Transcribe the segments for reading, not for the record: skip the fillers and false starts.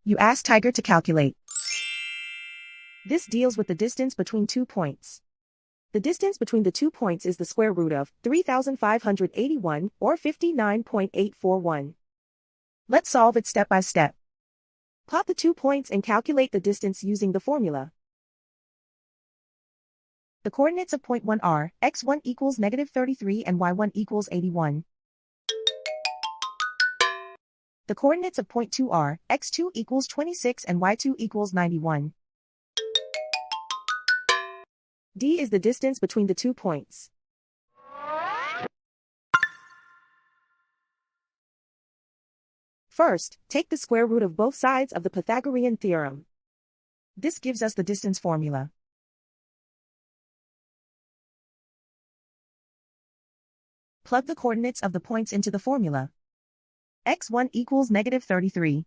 You ask Tiger to calculate. This deals with the distance between 2 points. The distance between the 2 points is the square root of 3,581, or 59.841. Let's solve it step by step. Plot the 2 points and calculate the distance using the formula. The coordinates of point 1 are x1 equals -33 and y1 equals 81. The coordinates of point 2 are x2 equals 26 and y2 equals 91. D is the distance between the 2 points. First, take the square root of both sides of the Pythagorean theorem. This gives us the distance formula. Plug the coordinates of the points into the formula. x1 equals -33.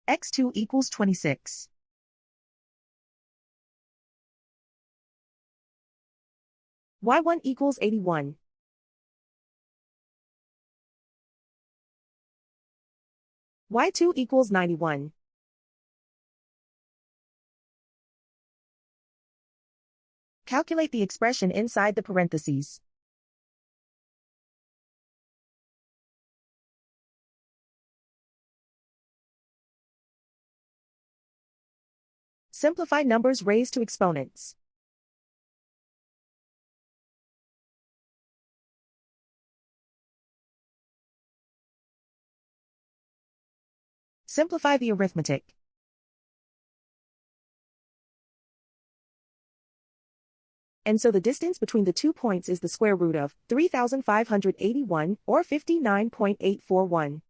x2 equals 26. y1 equals 81. y2 equals 91. Calculate the expression inside the parentheses. Simplify numbers raised to exponents. Simplify the arithmetic. And so the distance between the 2 points is the square root of 3,581, or 59.841.